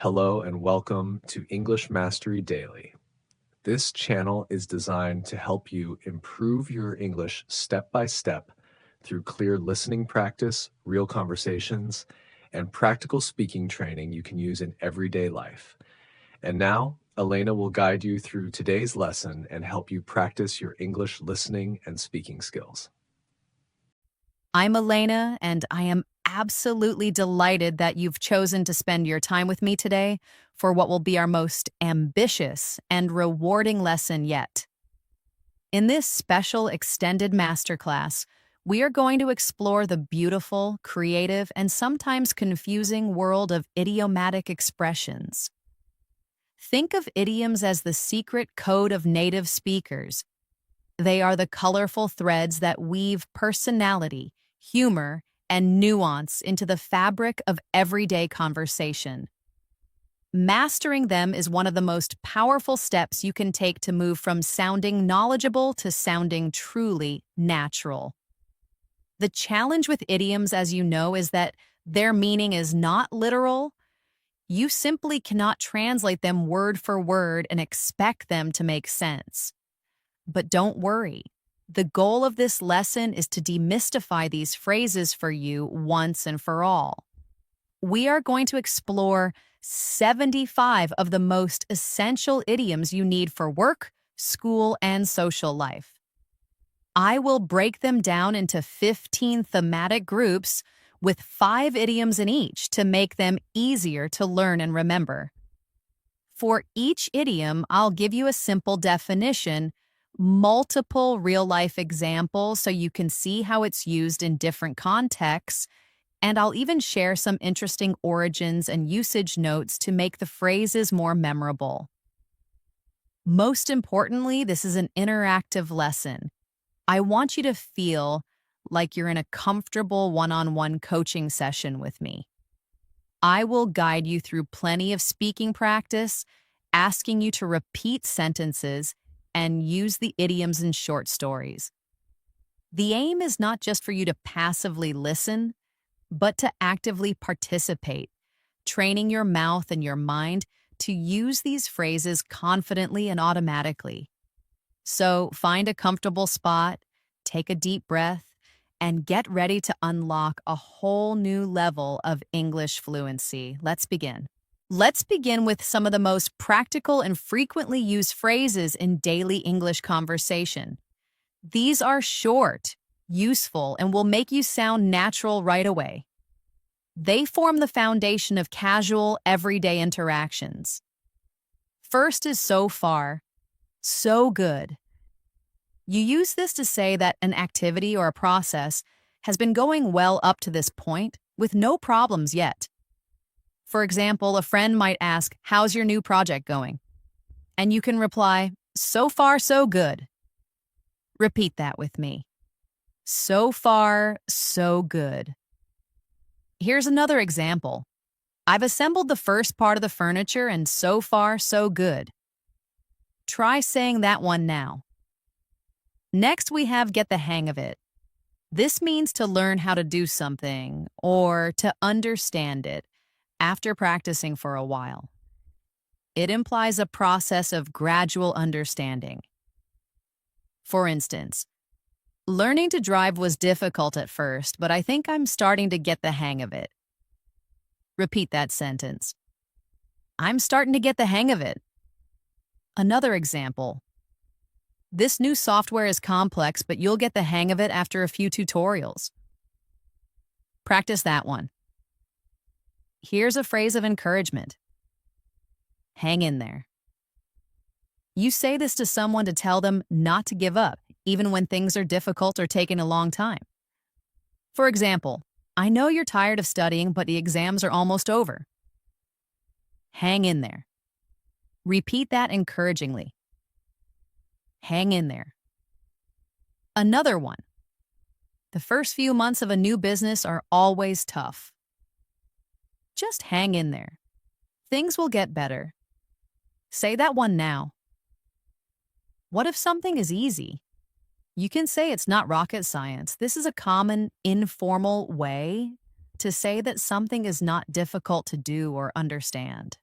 Hello and welcome to English Mastery Daily. This channel is designed to help you improve your English step by step through clear listening practice, real conversations, and practical speaking training you can use in everyday life. And now, Elena will guide you through today's lesson and help you practice your English listening and speaking skills. I'm Elena, and I am absolutely delighted that you've chosen to spend your time with me today for what will be our most ambitious and rewarding lesson yet. In this special extended masterclass, we are going to explore the beautiful, creative, and sometimes confusing world of idiomatic expressions. Think of idioms as the secret code of native speakers. They are the colorful threads that weave personality, humor, and nuance into the fabric of everyday conversation. Mastering them is one of the most powerful steps you can take to move from sounding knowledgeable to sounding truly natural. The challenge with idioms, as you know, is that their meaning is not literal. You simply cannot translate them word for word and expect them to make sense. But don't worry. The goal of this lesson is to demystify these phrases for you once and for all. We are going to explore 75 of the most essential idioms you need for work, school, and social life. I will break them down into 15 thematic groups with 5 idioms in each to make them easier to learn and remember. For each idiom, I'll give you a simple definition, multiple real-life examples so you can see how it's used in different contexts, and I'll even share some interesting origins and usage notes to make the phrases more memorable. Most importantly, this is an interactive lesson. I want you to feel like you're in a comfortable one-on-one coaching session with me. I will guide you through plenty of speaking practice, asking you to repeat sentences and use the idioms in short stories. The aim is not just for you to passively listen, but to actively participate, training your mouth and your mind to use these phrases confidently and automatically. So find a comfortable spot, take a deep breath, and get ready to unlock a whole new level of English fluency. Let's begin. Let's begin with some of the most practical and frequently used phrases in daily English conversation. These are short, useful, and will make you sound natural right away. They form the foundation of casual, everyday interactions. First is so far, so good. You use this to say that an activity or a process has been going well up to this point with no problems yet. For example, a friend might ask, "How's your new project going?" And you can reply, "So far, so good." Repeat that with me. So far, so good. Here's another example. I've assembled the first part of the furniture and so far, so good. Try saying that one now. Next, we have get the hang of it. This means to learn how to do something or to understand it after practicing for a while. It implies a process of gradual understanding. For instance, learning to drive was difficult at first, but I think I'm starting to get the hang of it. Repeat that sentence. I'm starting to get the hang of it. Another example. This new software is complex, but you'll get the hang of it after a few tutorials. Practice that one. Here's a phrase of encouragement. Hang in there. You say this to someone to tell them not to give up, even when things are difficult or taking a long time. For example, I know you're tired of studying, but the exams are almost over. Hang in there. Repeat that encouragingly. Hang in there. Another one. The first few months of a new business are always tough. Just hang in there. Things will get better. Say that one now. What if something is easy? You can say it's not rocket science. This is a common, informal way to say that something is not difficult to do or understand.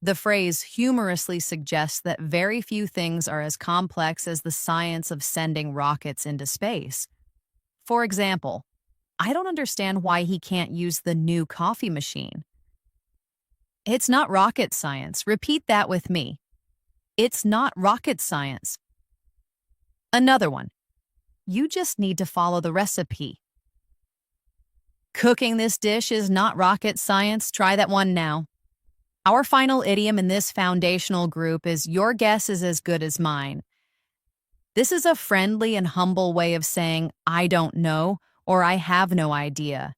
The phrase humorously suggests that very few things are as complex as the science of sending rockets into space. For example, I don't understand why he can't use the new coffee machine. It's not rocket science. Repeat that with me. It's not rocket science. Another one. You just need to follow the recipe. Cooking this dish is not rocket science. Try that one now. Our final idiom in this foundational group is your guess is as good as mine. This is a friendly and humble way of saying I don't know or I have no idea.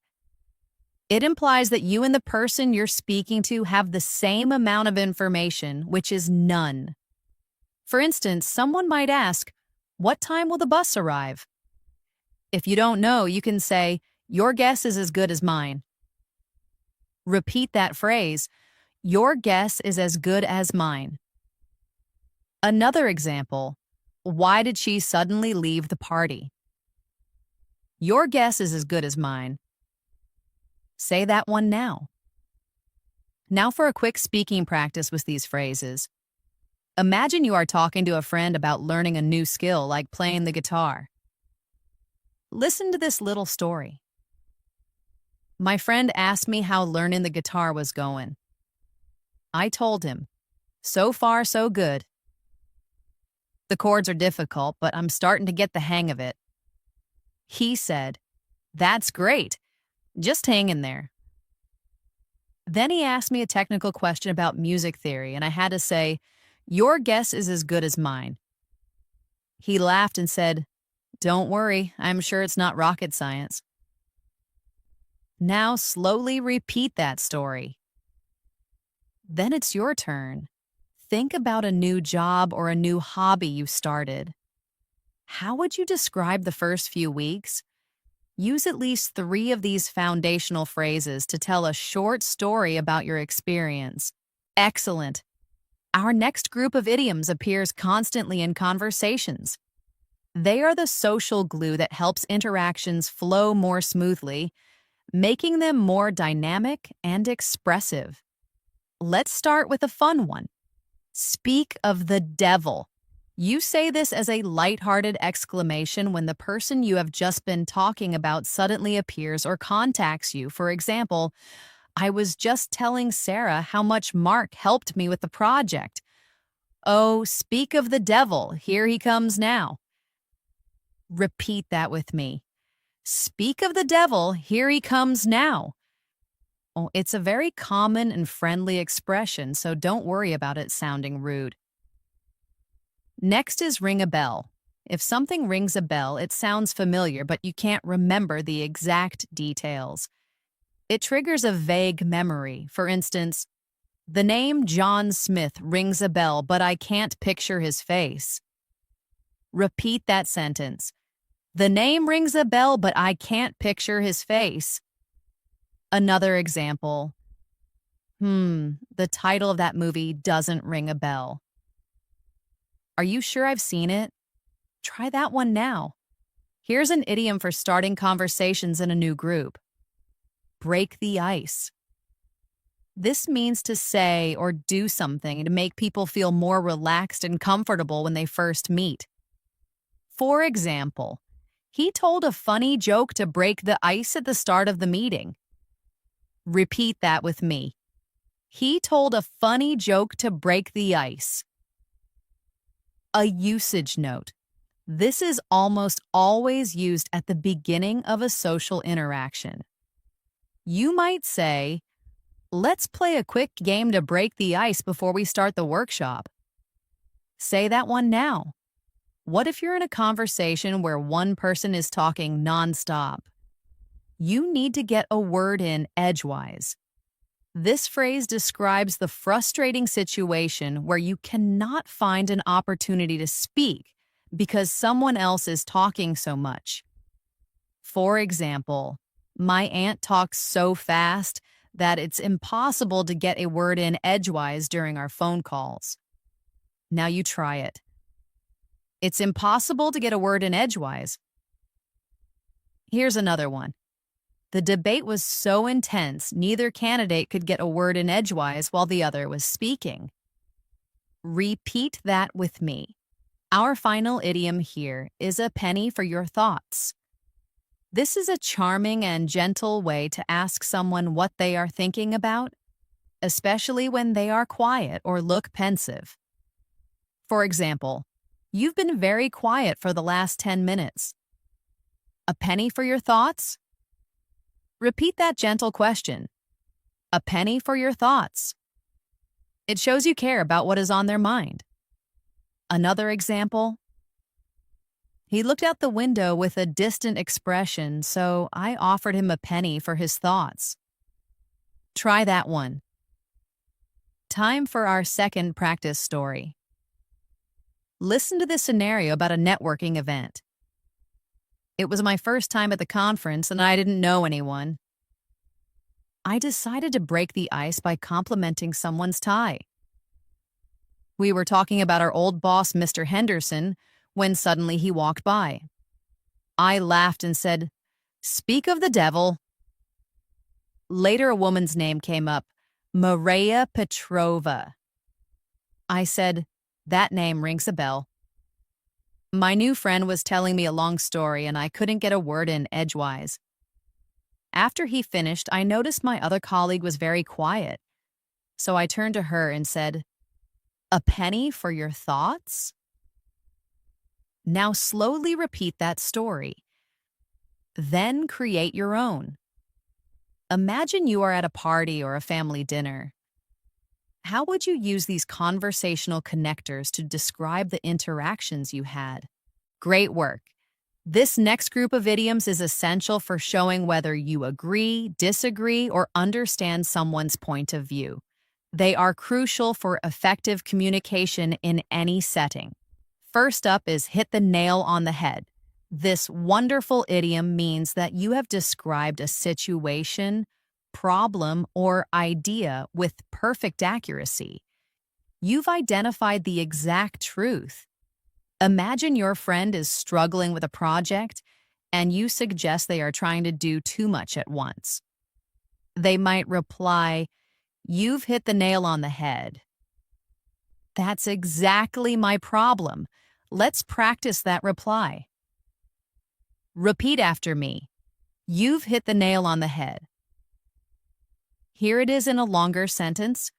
It implies that you and the person you're speaking to have the same amount of information, which is none. For instance, someone might ask, what time will the bus arrive? If you don't know, you can say, your guess is as good as mine. Repeat that phrase, your guess is as good as mine. Another example, why did she suddenly leave the party? Your guess is as good as mine. Say that one now. Now for a quick speaking practice with these phrases. Imagine you are talking to a friend about learning a new skill like playing the guitar. Listen to this little story. My friend asked me how learning the guitar was going. I told him, so far so good. The chords are difficult, but I'm starting to get the hang of it. He said, that's great. Just hang in there. Then he asked me a technical question about music theory, and I had to say, your guess is as good as mine. He laughed and said, don't worry, I'm sure it's not rocket science. Now slowly repeat that story. Then it's your turn. Think about a new job or a new hobby you started. How would you describe the first few weeks? Use at least 3 of these foundational phrases to tell a short story about your experience. Excellent. Our next group of idioms appears constantly in conversations. They are the social glue that helps interactions flow more smoothly, making them more dynamic and expressive. Let's start with a fun one. Speak of the devil. You say this as a lighthearted exclamation when the person you have just been talking about suddenly appears or contacts you. For example, I was just telling Sarah how much Mark helped me with the project. Oh, speak of the devil. Here he comes now. Repeat that with me. Speak of the devil. Here he comes now. Oh, it's a very common and friendly expression, so don't worry about it sounding rude. Next is ring a bell. If something rings a bell, it sounds familiar, but you can't remember the exact details. It triggers a vague memory. For instance, the name John Smith rings a bell, but I can't picture his face. Repeat that sentence. The name rings a bell, but I can't picture his face. Another example. The title of that movie doesn't ring a bell. Are you sure I've seen it? Try that one now. Here's an idiom for starting conversations in a new group. Break the ice. This means to say or do something to make people feel more relaxed and comfortable when they first meet. For example, he told a funny joke to break the ice at the start of the meeting. Repeat that with me. He told a funny joke to break the ice. A usage note. This is almost always used at the beginning of a social interaction. You might say, let's play a quick game to break the ice before we start the workshop. Say that one now. What if you're in a conversation where one person is talking nonstop? You need to get a word in edgewise. This phrase describes the frustrating situation where you cannot find an opportunity to speak because someone else is talking so much. For example, my aunt talks so fast that it's impossible to get a word in edgewise during our phone calls. Now you try it. It's impossible to get a word in edgewise. Here's another one. The debate was so intense, neither candidate could get a word in edgewise while the other was speaking. Repeat that with me. Our final idiom here is a penny for your thoughts. This is a charming and gentle way to ask someone what they are thinking about, especially when they are quiet or look pensive. For example, you've been very quiet for the last 10 minutes. A penny for your thoughts? Repeat that gentle question. A penny for your thoughts. It shows you care about what is on their mind. Another example. He looked out the window with a distant expression, so I offered him a penny for his thoughts. Try that one. Time for our second practice story. Listen to this scenario about a networking event. It was my first time at the conference and I didn't know anyone. I decided to break the ice by complimenting someone's tie. We were talking about our old boss, Mr. Henderson, when suddenly he walked by. I laughed and said, "Speak of the devil." Later, a woman's name came up, Maria Petrova. I said, "That name rings a bell." My new friend was telling me a long story and I couldn't get a word in edgewise. After he finished, I noticed my other colleague was very quiet. So I turned to her and said, "A penny for your thoughts?" Now slowly repeat that story. Then create your own. Imagine you are at a party or a family dinner. How would you use these conversational connectors to describe the interactions you had? Great work. This next group of idioms is essential for showing whether you agree, disagree, or understand someone's point of view. They are crucial for effective communication in any setting. First up is hit the nail on the head. This wonderful idiom means that you have described a situation, problem, or idea with perfect accuracy. You've identified the exact truth. Imagine your friend is struggling with a project and you suggest they are trying to do too much at once. They might reply, "You've hit the nail on the head." That's exactly my problem. Let's practice that reply. Repeat after me. You've hit the nail on the head. Here it is in a longer sentence.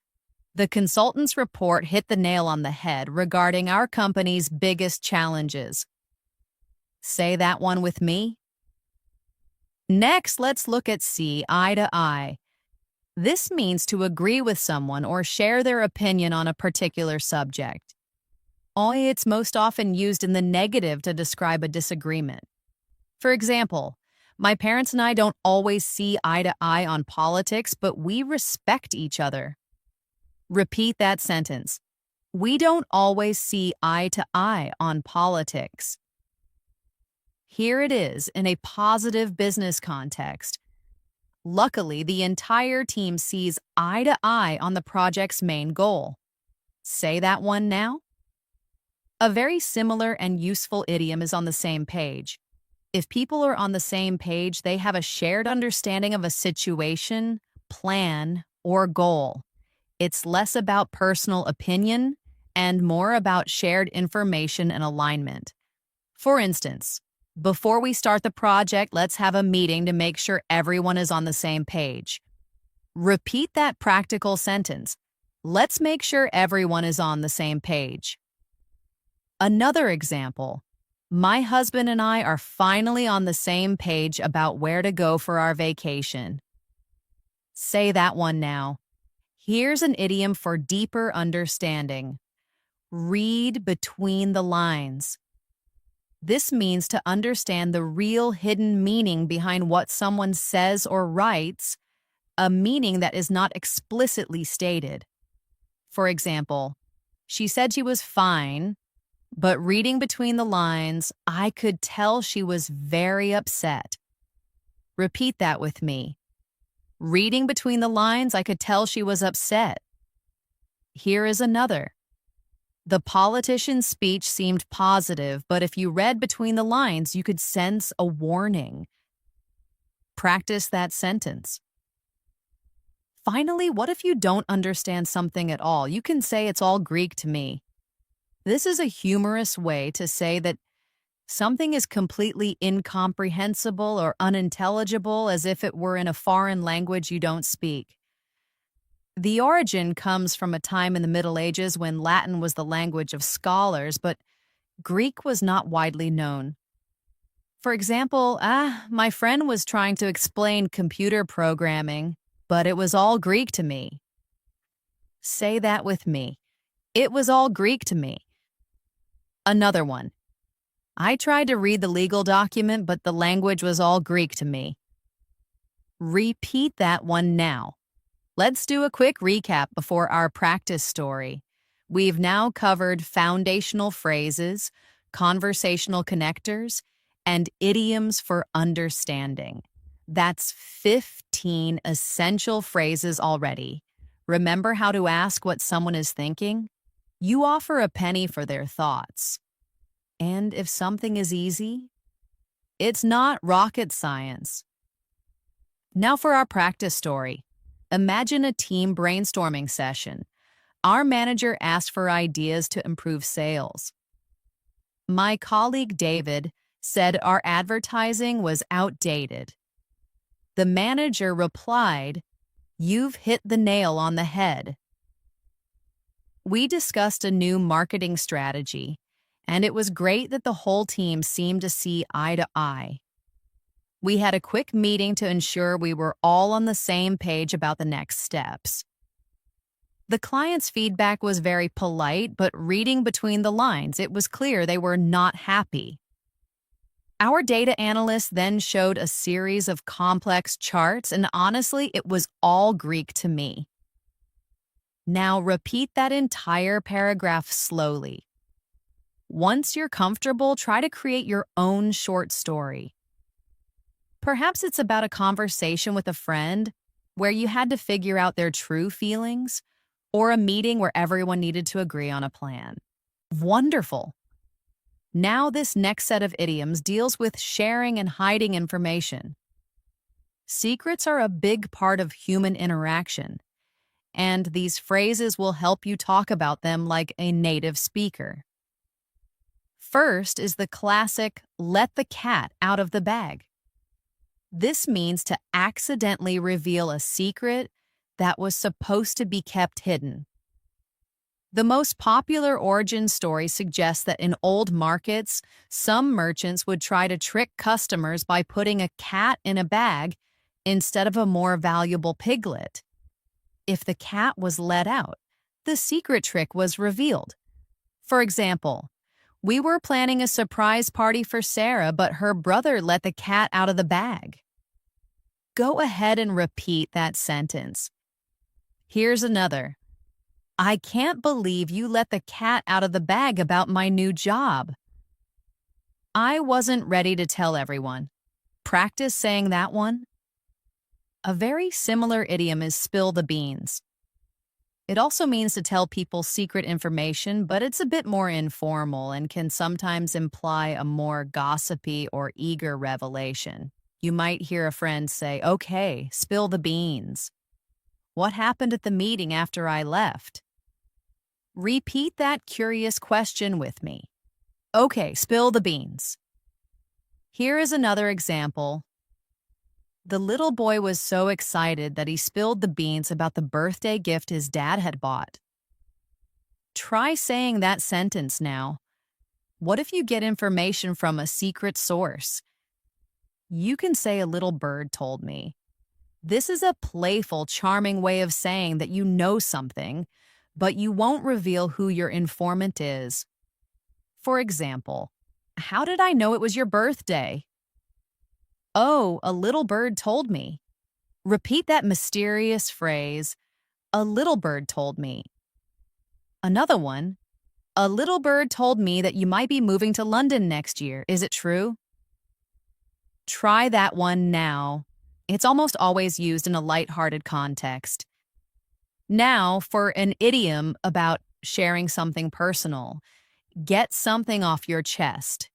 The consultant's report hit the nail on the head regarding our company's biggest challenges. Say that one with me. Next, let's look at C, eye to eye. This means to agree with someone or share their opinion on a particular subject. Only it's most often used in the negative to describe a disagreement. For example, my parents and I don't always see eye to eye on politics, but we respect each other. Repeat that sentence. We don't always see eye to eye on politics. Here it is in a positive business context. Luckily, the entire team sees eye to eye on the project's main goal. Say that one now. A very similar and useful idiom is on the same page. If people are on the same page, they have a shared understanding of a situation, plan, or goal. It's less about personal opinion and more about shared information and alignment. For instance, before we start the project, let's have a meeting to make sure everyone is on the same page. Repeat that practical sentence. Let's make sure everyone is on the same page. Another example. My husband and I are finally on the same page about where to go for our vacation. Say that one now. Here's an idiom for deeper understanding. Read between the lines. This means to understand the real hidden meaning behind what someone says or writes, a meaning that is not explicitly stated. For example, she said she was fine, but reading between the lines, I could tell she was very upset. Repeat that with me. Reading between the lines, I could tell she was upset. Here is another. The politician's speech seemed positive, but if you read between the lines, you could sense a warning. Practice that sentence. Finally, what if you don't understand something at all? You can say it's all Greek to me. This is a humorous way to say that something is completely incomprehensible or unintelligible, as if it were in a foreign language you don't speak. The origin comes from a time in the Middle Ages when Latin was the language of scholars, but Greek was not widely known. For example, my friend was trying to explain computer programming, but it was all Greek to me. Say that with me. It was all Greek to me. Another one. I tried to read the legal document, but the language was all Greek to me. Repeat that one now. Let's do a quick recap before our practice story. We've now covered foundational phrases, conversational connectors, and idioms for understanding. That's 15 essential phrases already. Remember how to ask what someone is thinking? You offer a penny for their thoughts. And if something is easy, it's not rocket science. Now for our practice story. Imagine a team brainstorming session. Our manager asked for ideas to improve sales. My colleague David said our advertising was outdated. The manager replied, "You've hit the nail on the head." We discussed a new marketing strategy, and it was great that the whole team seemed to see eye to eye. We had a quick meeting to ensure we were all on the same page about the next steps. The client's feedback was very polite, but reading between the lines, it was clear they were not happy. Our data analyst then showed a series of complex charts, and honestly, it was all Greek to me. Now repeat that entire paragraph slowly. Once you're comfortable, try to create your own short story. Perhaps it's about a conversation with a friend where you had to figure out their true feelings, or a meeting where everyone needed to agree on a plan. Wonderful! Now this next set of idioms deals with sharing and hiding information. Secrets are a big part of human interaction, and these phrases will help you talk about them like a native speaker. First is the classic, "let the cat out of the bag." This means to accidentally reveal a secret that was supposed to be kept hidden. The most popular origin story suggests that in old markets, some merchants would try to trick customers by putting a cat in a bag instead of a more valuable piglet. If the cat was let out, the secret trick was revealed. For example, we were planning a surprise party for Sarah, but her brother let the cat out of the bag. Go ahead and repeat that sentence. Here's another. I can't believe you let the cat out of the bag about my new job. I wasn't ready to tell everyone. Practice saying that one. A very similar idiom is spill the beans. It also means to tell people secret information, but it's a bit more informal and can sometimes imply a more gossipy or eager revelation. You might hear a friend say, "Okay, spill the beans. What happened at the meeting after I left?" Repeat that curious question with me. Okay, spill the beans. Here is another example. The little boy was so excited that he spilled the beans about the birthday gift his dad had bought. Try saying that sentence now. What if you get information from a secret source? You can say "a little bird told me." This is a playful, charming way of saying that you know something, but you won't reveal who your informant is. For example, "How did I know it was your birthday?" "Oh, a little bird told me." Repeat that mysterious phrase, "a little bird told me." Another one, "A little bird told me that you might be moving to London next year. Is it true?" Try that one now. It's almost always used in a lighthearted context. Now for an idiom about sharing something personal. Get something off your chest.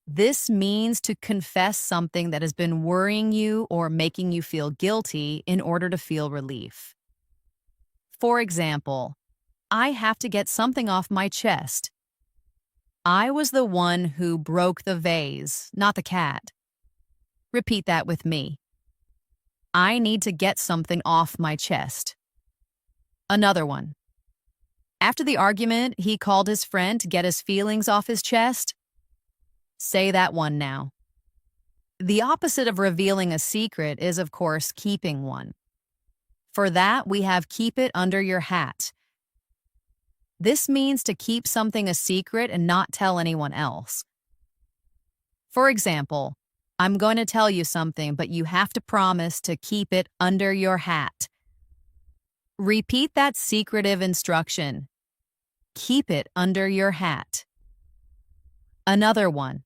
This means to confess something that has been worrying you or making you feel guilty in order to feel relief. For example, I have to get something off my chest. I was the one who broke the vase, not the cat. Repeat that with me. I need to get something off my chest. Another one. After the argument, he called his friend to get his feelings off his chest. Say that one now. The opposite of revealing a secret is, of course, keeping one. For that, we have keep it under your hat. This means to keep something a secret and not tell anyone else. For example, I'm going to tell you something, but you have to promise to keep it under your hat. Repeat that secretive instruction. Keep it under your hat. Another one.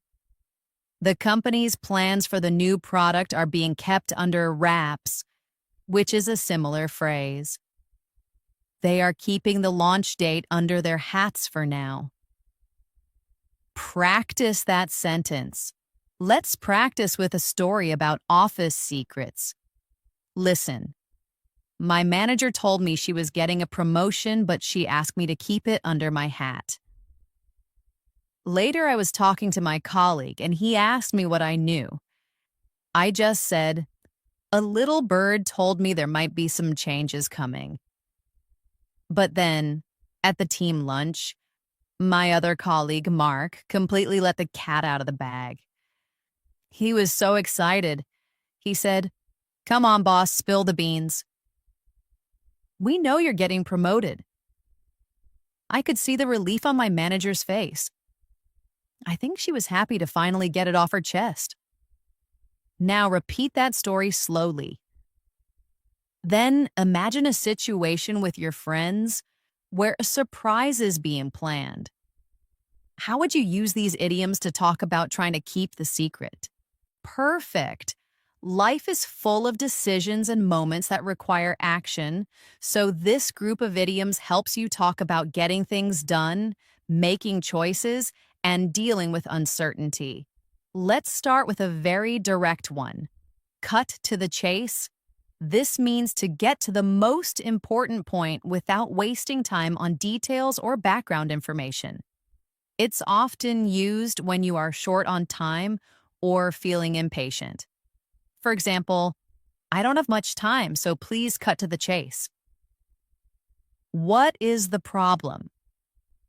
The company's plans for the new product are being kept under wraps, which is a similar phrase. They are keeping the launch date under their hats for now. Practice that sentence. Let's practice with a story about office secrets. Listen. My manager told me she was getting a promotion, but she asked me to keep it under my hat. Later, I was talking to my colleague, and he asked me what I knew. I just said, a little bird told me there might be some changes coming. But then, at the team lunch, my other colleague, Mark, completely let the cat out of the bag. He was so excited. He said, "Come on, boss, spill the beans." We know you're getting promoted. I could see the relief on my manager's face. I think she was happy to finally get it off her chest. Now repeat that story slowly. Then imagine a situation with your friends where a surprise is being planned. How would you use these idioms to talk about trying to keep the secret? Perfect. Life is full of decisions and moments that require action, so this group of idioms helps you talk about getting things done, making choices, and dealing with uncertainty. Let's start with a very direct one. Cut to the chase. This means to get to the most important point without wasting time on details or background information. It's often used when you are short on time or feeling impatient. For example, I don't have much time, so please cut to the chase. What is the problem?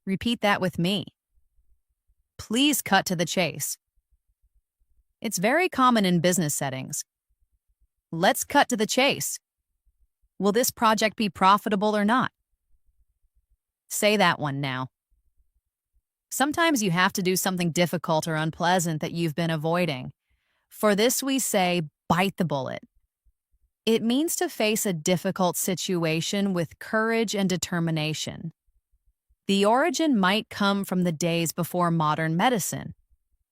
Repeat that with me. Please cut to the chase. It's very common in business settings. Let's cut to the chase. Will this project be profitable or not? Say that one now. Sometimes you have to do something difficult or unpleasant that you've been avoiding. For this, we say, bite the bullet. It means to face a difficult situation with courage and determination. The origin might come from the days before modern medicine,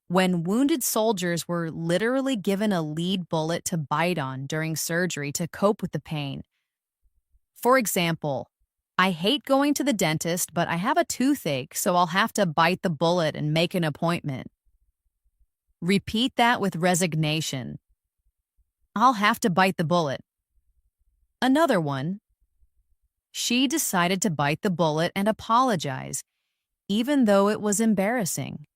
when wounded soldiers were literally given a lead bullet to bite on during surgery to cope with the pain. For example, I hate going to the dentist, but I have a toothache, so I'll have to bite the bullet and make an appointment. Repeat that with resignation. I'll have to bite the bullet. Another one. She decided to bite the bullet and apologize, even though it was embarrassing.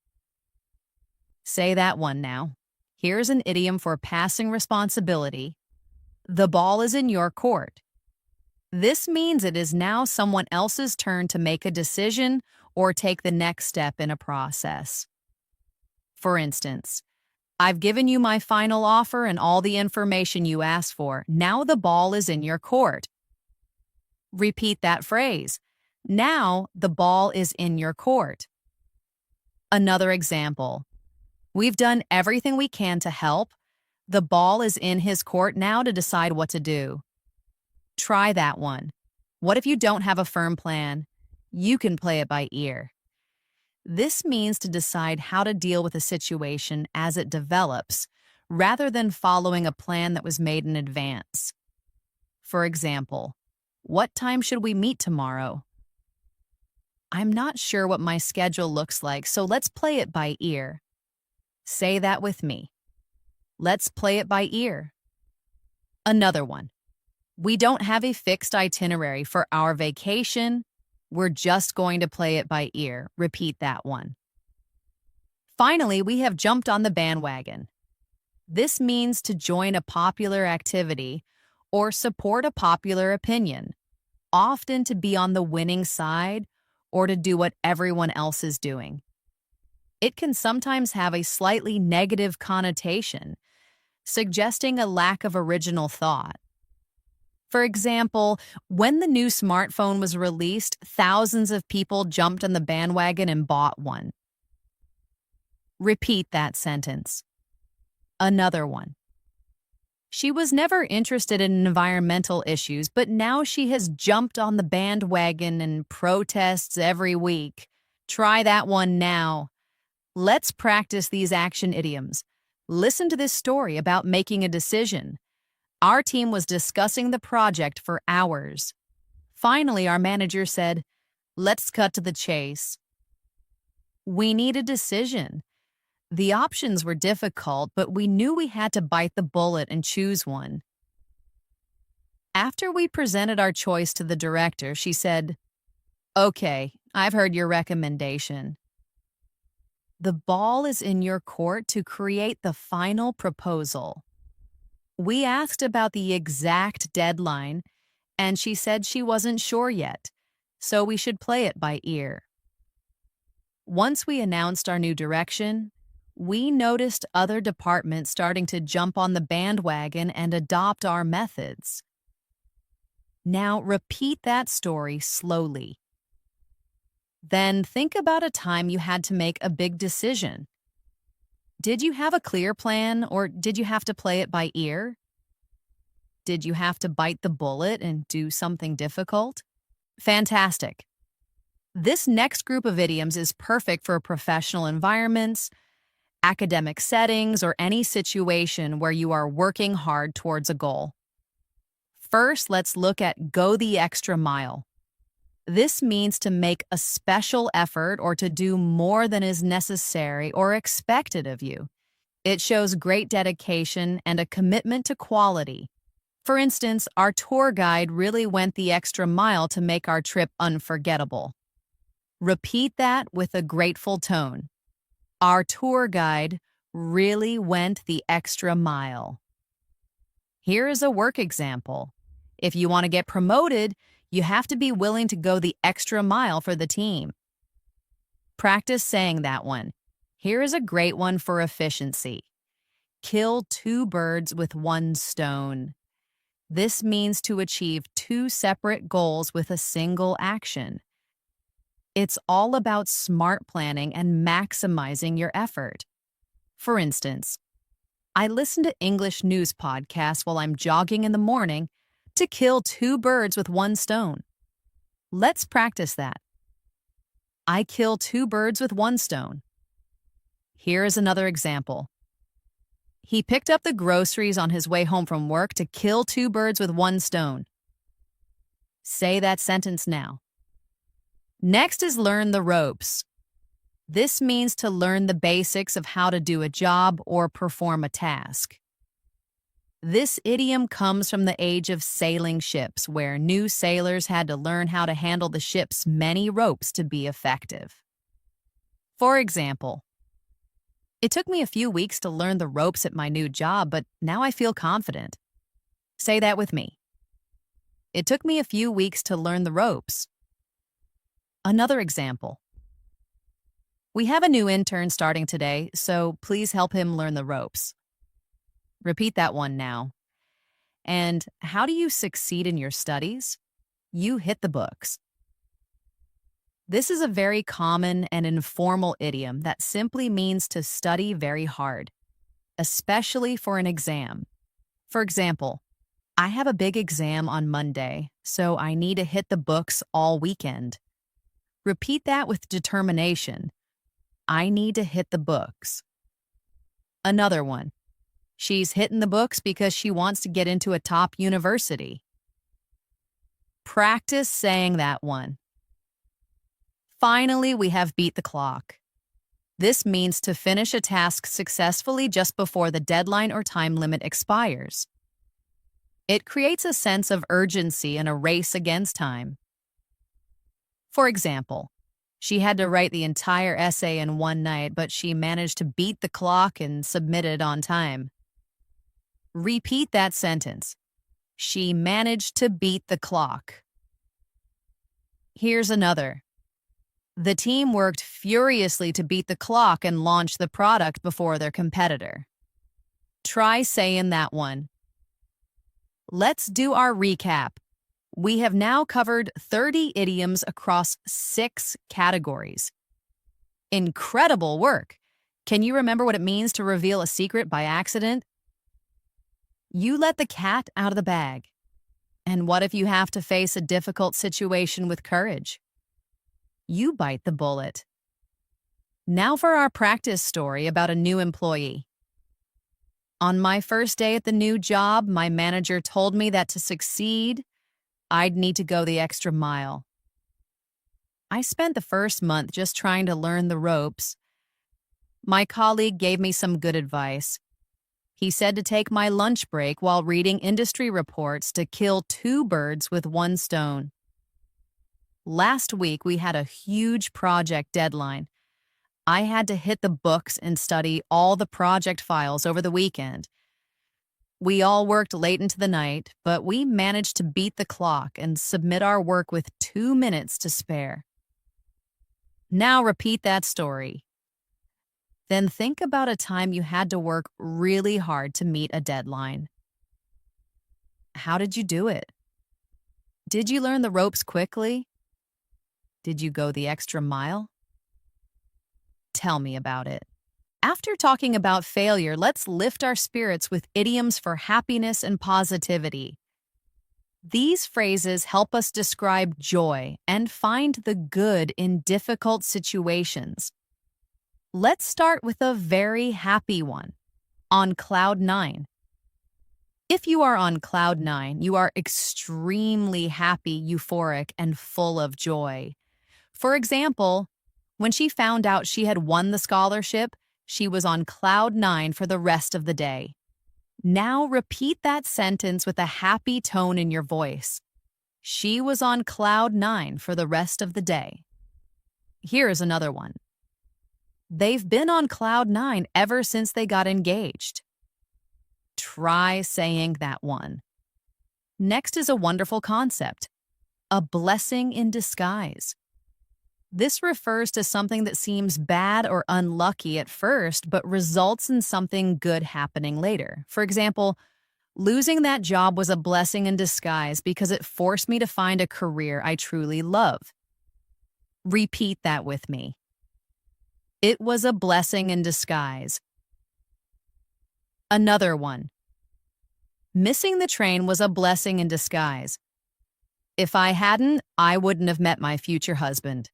Say that one now. Here's an idiom for passing responsibility. The ball is in your court. This means it is now someone else's turn to make a decision or take the next step in a process. For instance, I've given you my final offer and all the information you asked for. Now the ball is in your court. Repeat that phrase. Now the ball is in your court. Another example. We've done everything we can to help. The ball is in his court now to decide what to do. Try that one. What if you don't have a firm plan? You can play it by ear. This means to decide how to deal with a situation as it develops, rather than following a plan that was made in advance. For example, what time should we meet tomorrow? I'm not sure what my schedule looks like, so let's play it by ear. Say that with me. Let's play it by ear. Another one. We don't have a fixed itinerary for our vacation. We're just going to play it by ear. Repeat that one. Finally, we have jumped on the bandwagon. This means to join a popular activity or support a popular opinion, often to be on the winning side or to do what everyone else is doing. It can sometimes have a slightly negative connotation, suggesting a lack of original thought. For example, when the new smartphone was released, thousands of people jumped on the bandwagon and bought one. Repeat that sentence. Another one. She was never interested in environmental issues, but now she has jumped on the bandwagon and protests every week. Try that one now. Let's practice these action idioms. Listen to this story about making a decision. Our team was discussing the project for hours. Finally, our manager said, "Let's cut to the chase." We need a decision. The options were difficult, but we knew we had to bite the bullet and choose one. After we presented our choice to the director, she said, "Okay, I've heard your recommendation. The ball is in your court to create the final proposal." We asked about the exact deadline, and she said she wasn't sure yet, so we should play it by ear. Once we announced our new direction, we noticed other departments starting to jump on the bandwagon and adopt our methods. Now repeat that story slowly. Then think about a time you had to make a big decision. Did you have a clear plan, or did you have to play it by ear? Did you have to bite the bullet and do something difficult? Fantastic. This next group of idioms is perfect for professional environments, academic settings, or any situation where you are working hard towards a goal. First, let's look at go the extra mile. This means to make a special effort or to do more than is necessary or expected of you. It shows great dedication and a commitment to quality. For instance, our tour guide really went the extra mile to make our trip unforgettable. Repeat that with a grateful tone. Our tour guide really went the extra mile. Here is a work example. If you want to get promoted, you have to be willing to go the extra mile for the team. Practice saying that one. Here is a great one for efficiency. Kill two birds with one stone. This means to achieve two separate goals with a single action. It's all about smart planning and maximizing your effort. For instance, I listen to English news podcasts while I'm jogging in the morning to kill two birds with one stone. Let's practice that. I kill two birds with one stone. Here is another example. He picked up the groceries on his way home from work to kill two birds with one stone. Say that sentence now. Next is learn the ropes. This means to learn the basics of how to do a job or perform a task. This idiom comes from the age of sailing ships, where new sailors had to learn how to handle the ship's many ropes to be effective. For example, it took me a few weeks to learn the ropes at my new job, but now I feel confident. Say that with me. It took me a few weeks to learn the ropes. Another example. We have a new intern starting today, so please help him learn the ropes. Repeat that one now. And how do you succeed in your studies? You hit the books. This is a very common and informal idiom that simply means to study very hard, especially for an exam. For example, I have a big exam on Monday, so I need to hit the books all weekend. Repeat that with determination. I need to hit the books. Another one. She's hitting the books because she wants to get into a top university. Practice saying that one. Finally, we have beat the clock. This means to finish a task successfully just before the deadline or time limit expires. It creates a sense of urgency in a race against time. For example, she had to write the entire essay in one night, but she managed to beat the clock and submit it on time. Repeat that sentence. She managed to beat the clock. Here's another. The team worked furiously to beat the clock and launch the product before their competitor. Try saying that one. Let's do our recap. We have now covered 30 idioms across 6 categories. Incredible work! Can you remember what it means to reveal a secret by accident? You let the cat out of the bag. And what if you have to face a difficult situation with courage? You bite the bullet. Now for our practice story about a new employee. On my first day at the new job, my manager told me that to succeed, I'd need to go the extra mile. I spent the first month just trying to learn the ropes. My colleague gave me some good advice. He said to take my lunch break while reading industry reports to kill 2 birds with 1 stone. Last week, we had a huge project deadline. I had to hit the books and study all the project files over the weekend. We all worked late into the night, but we managed to beat the clock and submit our work with 2 minutes to spare. Now repeat that story. Then think about a time you had to work really hard to meet a deadline. How did you do it? Did you learn the ropes quickly? Did you go the extra mile? Tell me about it. After talking about failure, let's lift our spirits with idioms for happiness and positivity. These phrases help us describe joy and find the good in difficult situations. Let's start with a very happy one, on cloud 9. If you are on cloud 9, you are extremely happy, euphoric, and full of joy. For example, when she found out she had won the scholarship, she was on cloud 9 for the rest of the day. Now repeat that sentence with a happy tone in your voice. She was on cloud 9 for the rest of the day. Here is another one. They've been on cloud 9 ever since they got engaged. Try saying that one. Next is a wonderful concept, a blessing in disguise. This refers to something that seems bad or unlucky at first, but results in something good happening later. For example, losing that job was a blessing in disguise because it forced me to find a career I truly love. Repeat that with me. It was a blessing in disguise. Another one. Missing the train was a blessing in disguise. If I hadn't, I wouldn't have met my future husband.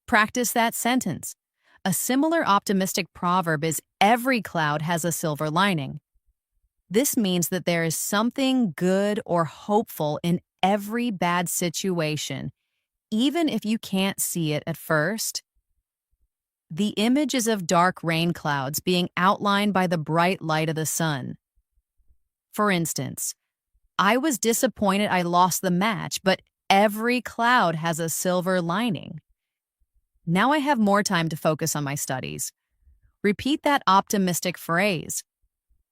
Practice that sentence. A similar optimistic proverb is every cloud has a silver lining. This means that there is something good or hopeful in every bad situation, even if you can't see it at first. The image is of dark rain clouds being outlined by the bright light of the sun. For instance, I was disappointed I lost the match, but every cloud has a silver lining. Now I have more time to focus on my studies. Repeat that optimistic phrase.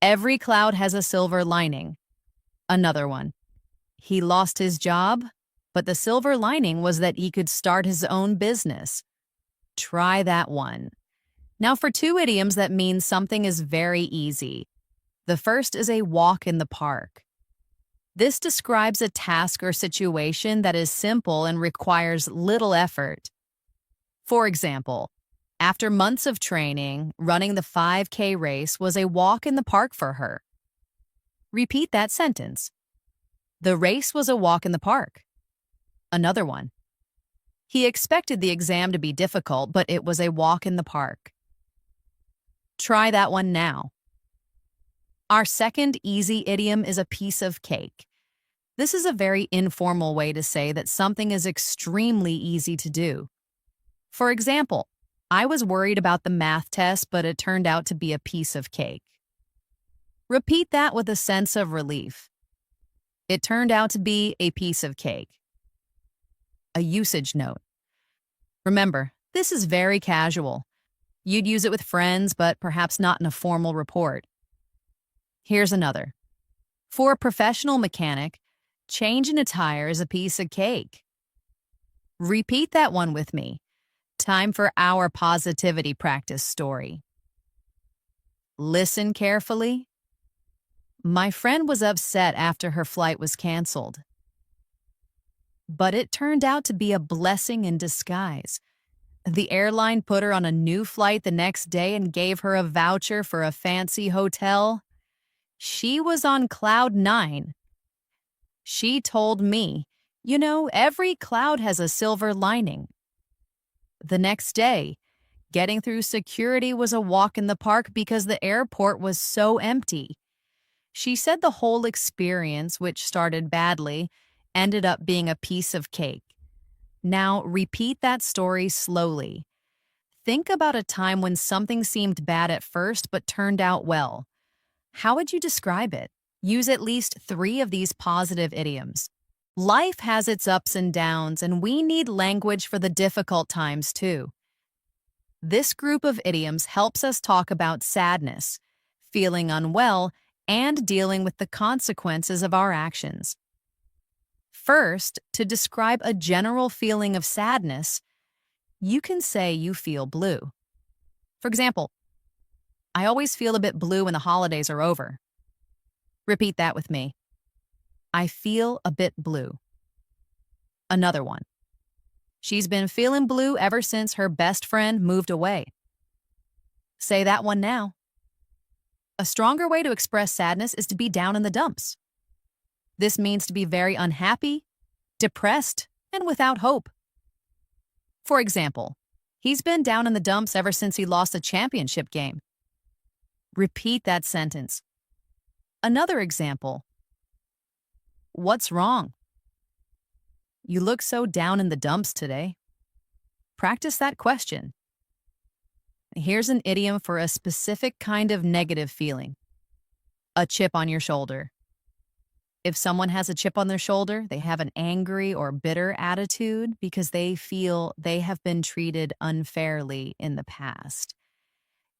Every cloud has a silver lining. Another one. He lost his job, but the silver lining was that he could start his own business. Try that one. Now for 2 idioms that mean something is very easy. The first is a walk in the park. This describes a task or situation that is simple and requires little effort. For example, after months of training, running the 5K race was a walk in the park for her. Repeat that sentence. The race was a walk in the park. Another one. He expected the exam to be difficult, but it was a walk in the park. Try that one now. Our second easy idiom is a piece of cake. This is a very informal way to say that something is extremely easy to do. For example, I was worried about the math test, but it turned out to be a piece of cake. Repeat that with a sense of relief. It turned out to be a piece of cake. A usage note. Remember, this is very casual. You'd use it with friends, but perhaps not in a formal report. Here's another. For a professional mechanic, changing a tire is a piece of cake. Repeat that one with me. Time for our positivity practice story. Listen carefully. My friend was upset after her flight was canceled. But it turned out to be a blessing in disguise. The airline put her on a new flight the next day and gave her a voucher for a fancy hotel. She was on cloud 9. She told me, every cloud has a silver lining. The next day, getting through security was a walk in the park because the airport was so empty. She said the whole experience, which started badly, ended up being a piece of cake. Now, repeat that story slowly. Think about a time when something seemed bad at first but turned out well. How would you describe it? Use at least 3 of these positive idioms. Life has its ups and downs, and we need language for the difficult times too. This group of idioms helps us talk about sadness, feeling unwell, and dealing with the consequences of our actions. First, to describe a general feeling of sadness, you can say you feel blue. For example, I always feel a bit blue when the holidays are over. Repeat that with me. I feel a bit blue. Another one. She's been feeling blue ever since her best friend moved away. Say that one now. A stronger way to express sadness is to be down in the dumps. This means to be very unhappy, depressed, and without hope. For example, he's been down in the dumps ever since he lost a championship game. Repeat that sentence. Another example. What's wrong? You look so down in the dumps today. Practice that question. Here's an idiom for a specific kind of negative feeling. A chip on your shoulder. If someone has a chip on their shoulder, they have an angry or bitter attitude because they feel they have been treated unfairly in the past.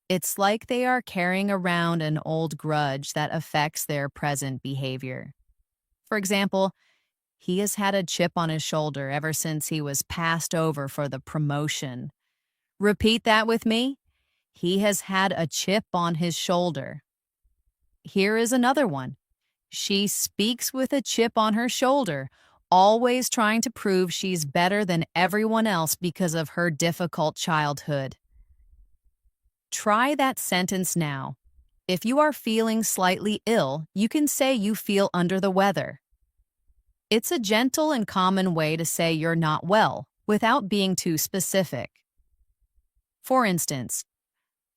It's like they are carrying around an old grudge that affects their present behavior. For example, he has had a chip on his shoulder ever since he was passed over for the promotion. Repeat that with me. He has had a chip on his shoulder. Here is another one. She speaks with a chip on her shoulder, always trying to prove she's better than everyone else because of her difficult childhood. Try that sentence now. If you are feeling slightly ill, you can say you feel under the weather. It's a gentle and common way to say you're not well, without being too specific. For instance,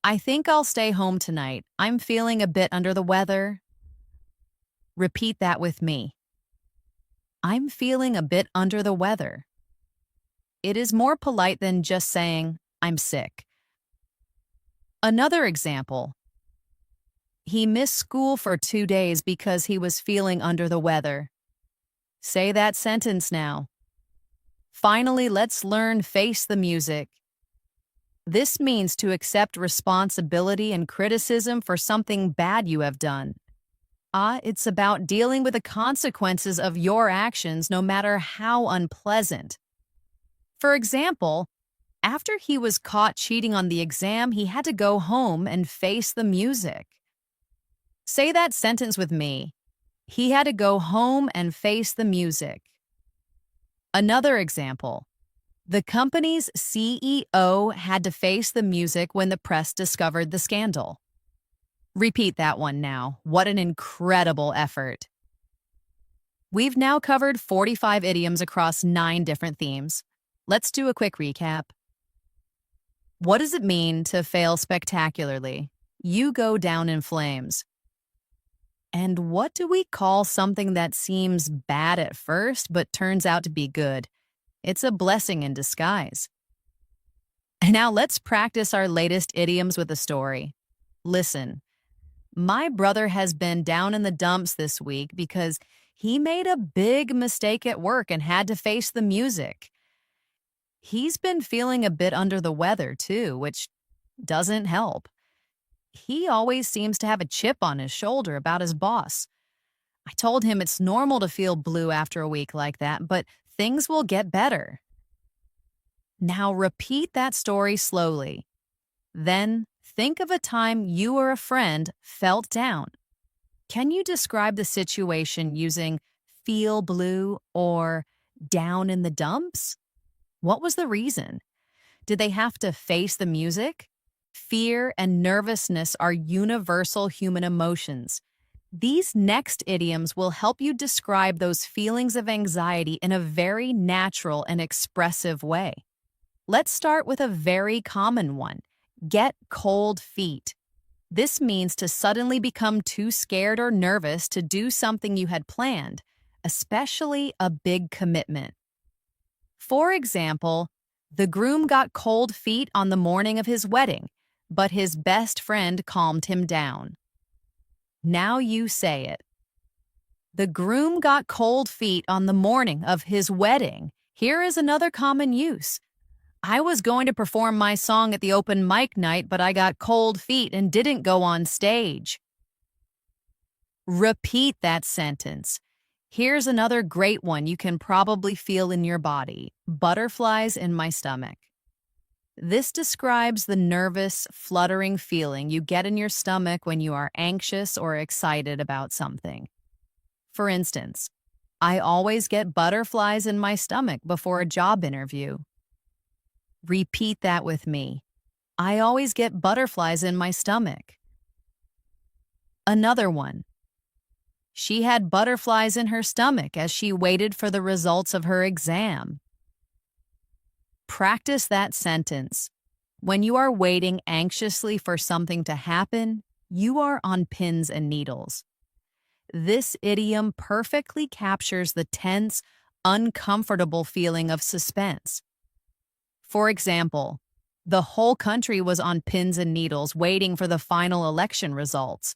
I think I'll stay home tonight. I'm feeling a bit under the weather. Repeat that with me. I'm feeling a bit under the weather. It is more polite than just saying, I'm sick. Another example. He missed school for 2 days because he was feeling under the weather. Say that sentence now. Finally, let's learn face the music. This means to accept responsibility and criticism for something bad you have done. It's about dealing with the consequences of your actions, no matter how unpleasant. For example, after he was caught cheating on the exam, he had to go home and face the music. Say that sentence with me. He had to go home and face the music. Another example. The company's CEO had to face the music when the press discovered the scandal. Repeat that one now. What an incredible effort. We've now covered 45 idioms across 9 different themes. Let's do a quick recap. What does it mean to fail spectacularly? You go down in flames. And what do we call something that seems bad at first but turns out to be good? It's a blessing in disguise. And now let's practice our latest idioms with a story. Listen, my brother has been down in the dumps this week because he made a big mistake at work and had to face the music. He's been feeling a bit under the weather, too, which doesn't help. He always seems to have a chip on his shoulder about his boss. I told him it's normal to feel blue after a week like that, but things will get better. Now repeat that story slowly. Then think of a time you or a friend felt down. Can you describe the situation using feel blue or down in the dumps? What was the reason? Did they have to face the music? Fear and nervousness are universal human emotions. These next idioms will help you describe those feelings of anxiety in a very natural and expressive way. Let's start with a very common one. Get cold feet. This means to suddenly become too scared or nervous to do something you had planned, especially a big commitment. For example, the groom got cold feet on the morning of his wedding, but his best friend calmed him down. Now you say it. The groom got cold feet on the morning of his wedding. Here is another common use. I was going to perform my song at the open mic night, but I got cold feet and didn't go on stage. Repeat that sentence. Here's another great one you can probably feel in your body. Butterflies in my stomach. This describes the nervous, fluttering feeling you get in your stomach when you are anxious or excited about something. For instance, I always get butterflies in my stomach before a job interview. Repeat that with me. I always get butterflies in my stomach. Another one. She had butterflies in her stomach as she waited for the results of her exam. Practice that sentence. When you are waiting anxiously for something to happen, you are on pins and needles. This idiom perfectly captures the tense, uncomfortable feeling of suspense. For example, the whole country was on pins and needles waiting for the final election results.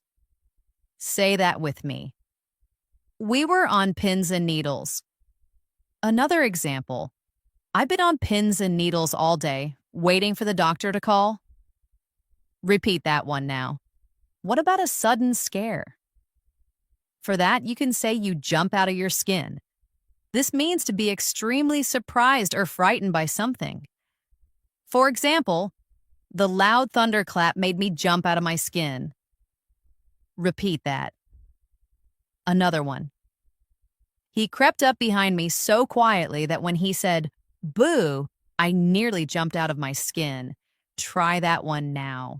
Say that with me. We were on pins and needles. Another example. I've been on pins and needles all day, waiting for the doctor to call. Repeat that one now. What about a sudden scare? For that, you can say you jump out of your skin. This means to be extremely surprised or frightened by something. For example, the loud thunderclap made me jump out of my skin. Repeat that. Another one. He crept up behind me so quietly that when he said, "Boo," I nearly jumped out of my skin. Try that one now.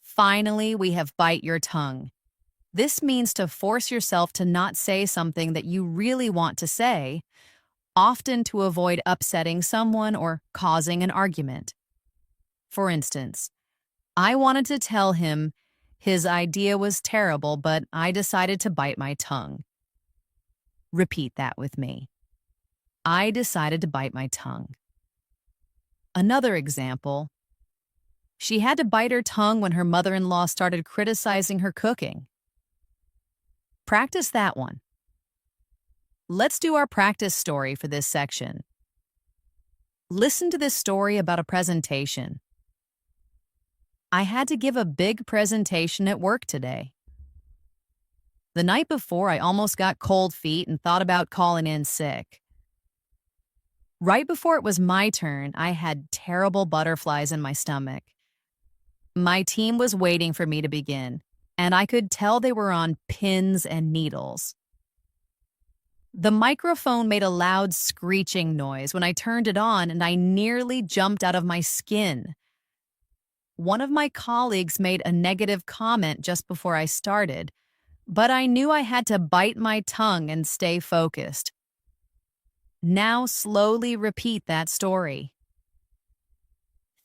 Finally, we have bite your tongue. This means to force yourself to not say something that you really want to say, often to avoid upsetting someone or causing an argument. For instance, I wanted to tell him his idea was terrible, but I decided to bite my tongue. Repeat that with me. I decided to bite my tongue. Another example. She had to bite her tongue when her mother-in-law started criticizing her cooking. Practice that one. Let's do our practice story for this section. Listen to this story about a presentation. I had to give a big presentation at work today. The night before, I almost got cold feet and thought about calling in sick. Right before it was my turn, I had terrible butterflies in my stomach. My team was waiting for me to begin, and I could tell they were on pins and needles. The microphone made a loud screeching noise when I turned it on, and I nearly jumped out of my skin. One of my colleagues made a negative comment just before I started, but I knew I had to bite my tongue and stay focused. Now slowly repeat that story.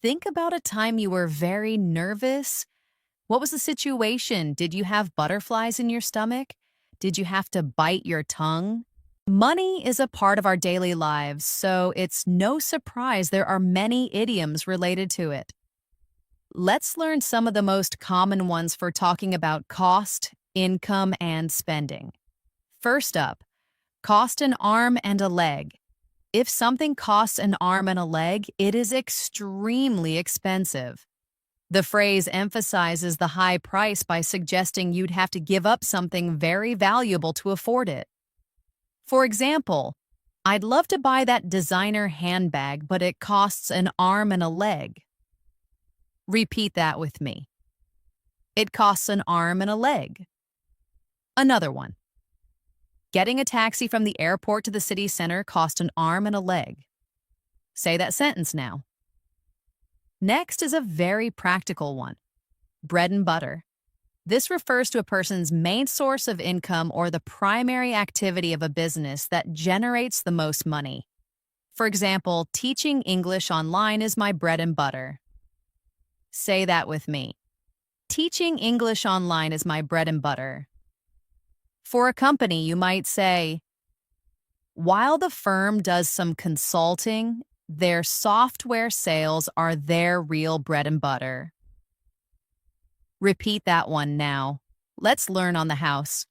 Think about a time you were very nervous. What was the situation? Did you have butterflies in your stomach? Did you have to bite your tongue? Money is a part of our daily lives, so it's no surprise there are many idioms related to it. Let's learn some of the most common ones for talking about cost, income, and spending. First up, cost an arm and a leg. If something costs an arm and a leg, it is extremely expensive. The phrase emphasizes the high price by suggesting you'd have to give up something very valuable to afford it. For example, I'd love to buy that designer handbag, but it costs an arm and a leg. Repeat that with me. It costs an arm and a leg. Another one. Getting a taxi from the airport to the city center cost an arm and a leg. Say that sentence now. Next is a very practical one. Bread and butter. This refers to a person's main source of income or the primary activity of a business that generates the most money. For example, teaching English online is my bread and butter. Say that with me. Teaching English online is my bread and butter. For a company, you might say, while the firm does some consulting, their software sales are their real bread and butter. Repeat that one now. Let's learn on the house.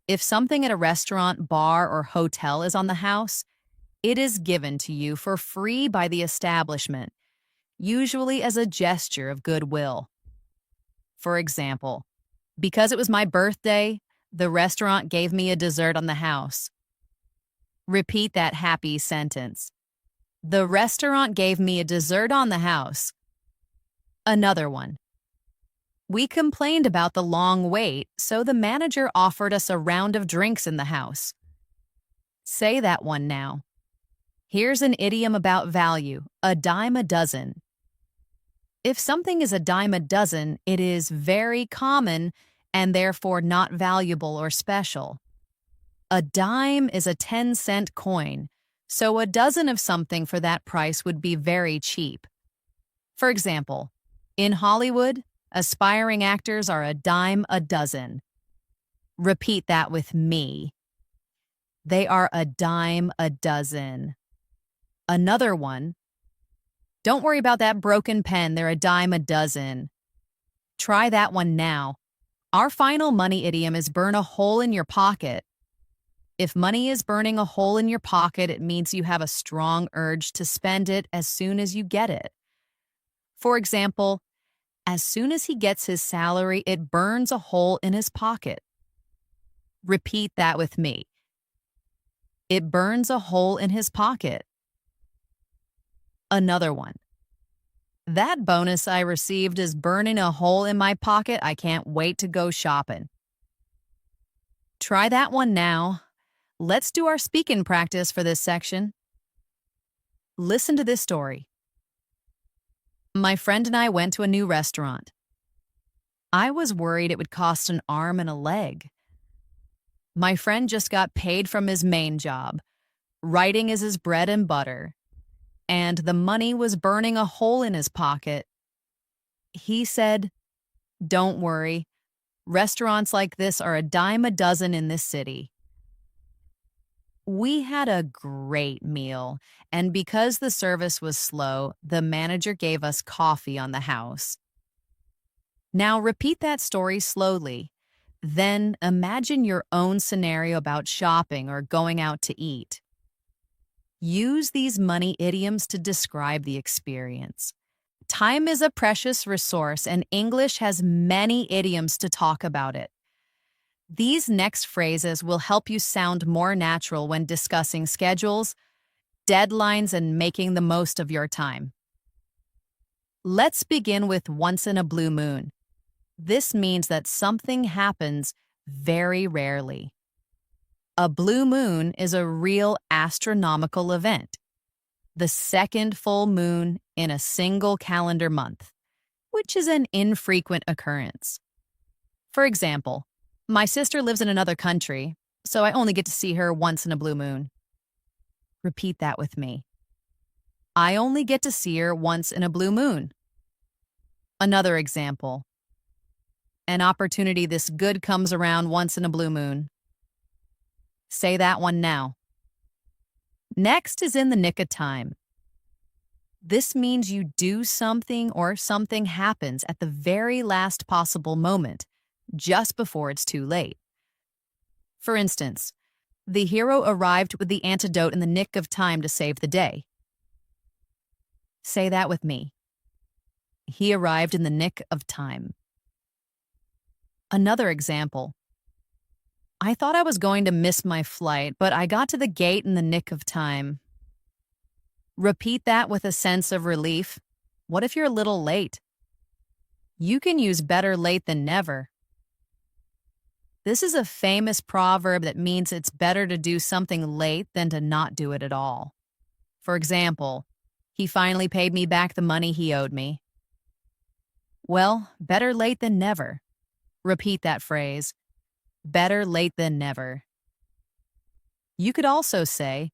If something at a restaurant, bar, or hotel is on the house, it is given to you for free by the establishment, usually as a gesture of goodwill. For example, because it was my birthday, the restaurant gave me a dessert on the house. Repeat that happy sentence. The restaurant gave me a dessert on the house. Another one. We complained about the long wait, so the manager offered us a round of drinks in the house. Say that one now. Here's an idiom about value, a dime a dozen. If something is a dime a dozen, it is very common and therefore not valuable or special. A dime is a 10-cent coin, so a dozen of something for that price would be very cheap. For example, in Hollywood, aspiring actors are a dime a dozen. Repeat that with me. They are a dime a dozen. Another one. Don't worry about that broken pen, they're a dime a dozen. Try that one now. Our final money idiom is burn a hole in your pocket. If money is burning a hole in your pocket, it means you have a strong urge to spend it as soon as you get it. For example, as soon as he gets his salary, it burns a hole in his pocket. Repeat that with me. It burns a hole in his pocket. Another one. That bonus I received is burning a hole in my pocket. I can't wait to go shopping. Try that one now. Let's do our speaking practice for this section. Listen to this story. My friend and I went to a new restaurant. I was worried it would cost an arm and a leg. My friend just got paid from his main job. Writing is his bread and butter. And the money was burning a hole in his pocket. He said, "Don't worry. Restaurants like this are a dime a dozen in this city." We had a great meal, and because the service was slow, the manager gave us coffee on the house. Now repeat that story slowly. Then imagine your own scenario about shopping or going out to eat. Use these money idioms to describe the experience. Time is a precious resource, and English has many idioms to talk about it. These next phrases will help you sound more natural when discussing schedules, deadlines, and making the most of your time. Let's begin with once in a blue moon. This means that something happens very rarely. A blue moon is a real astronomical event, the second full moon in a single calendar month, which is an infrequent occurrence. For example, my sister lives in another country, so I only get to see her once in a blue moon. Repeat that with me. I only get to see her once in a blue moon. Another example. An opportunity this good comes around once in a blue moon. Say that one now. Next is in the nick of time. This means you do something or something happens at the very last possible moment, just before it's too late. For instance, the hero arrived with the antidote in the nick of time to save the day. Say that with me. He arrived in the nick of time. Another example. I thought I was going to miss my flight, but I got to the gate in the nick of time. Repeat that with a sense of relief. What if you're a little late? You can use better late than never. This is a famous proverb that means it's better to do something late than to not do it at all. For example, he finally paid me back the money he owed me. Well, better late than never. Repeat that phrase. Better late than never. You could also say,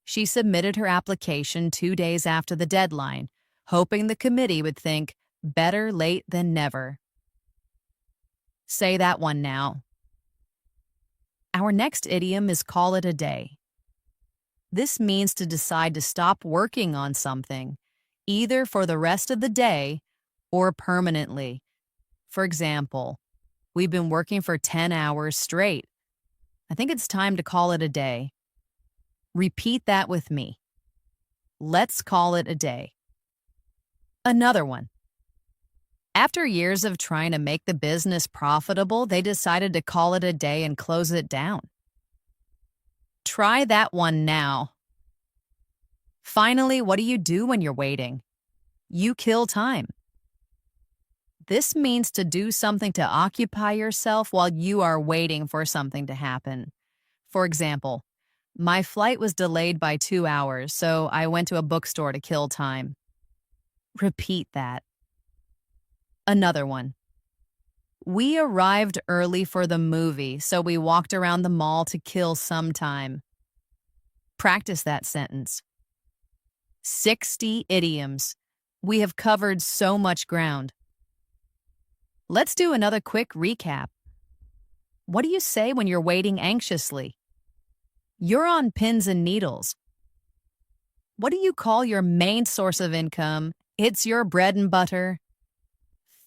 she submitted her application 2 days after the deadline, hoping the committee would think, better late than never. Say that one now. Our next idiom is call it a day. This means to decide to stop working on something, either for the rest of the day or permanently. For example, we've been working for 10 hours straight. I think it's time to call it a day. Repeat that with me. Let's call it a day. Another one. After years of trying to make the business profitable, they decided to call it a day and close it down. Try that one now. Finally, what do you do when you're waiting? You kill time. This means to do something to occupy yourself while you are waiting for something to happen. For example, my flight was delayed by 2 hours, so I went to a bookstore to kill time. Repeat that. Another one. We arrived early for the movie, so we walked around the mall to kill some time. Practice that sentence. 60 idioms. We have covered so much ground. Let's do another quick recap. What do you say when you're waiting anxiously? You're on pins and needles. What do you call your main source of income? It's your bread and butter.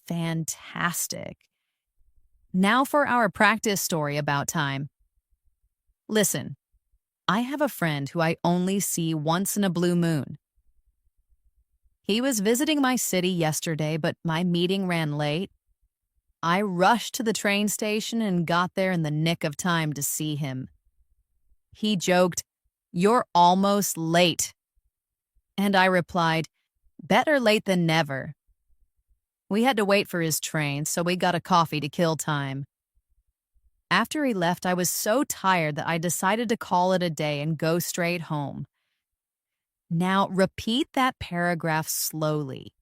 Fantastic. Now for our practice story about time. Listen, I have a friend who I only see once in a blue moon. He was visiting my city yesterday, but my meeting ran late. I rushed to the train station and got there in the nick of time to see him. He joked, "You're almost late." And I replied, "Better late than never." We had to wait for his train, so we got a coffee to kill time. After he left, I was so tired that I decided to call it a day and go straight home. Now, repeat that paragraph slowly.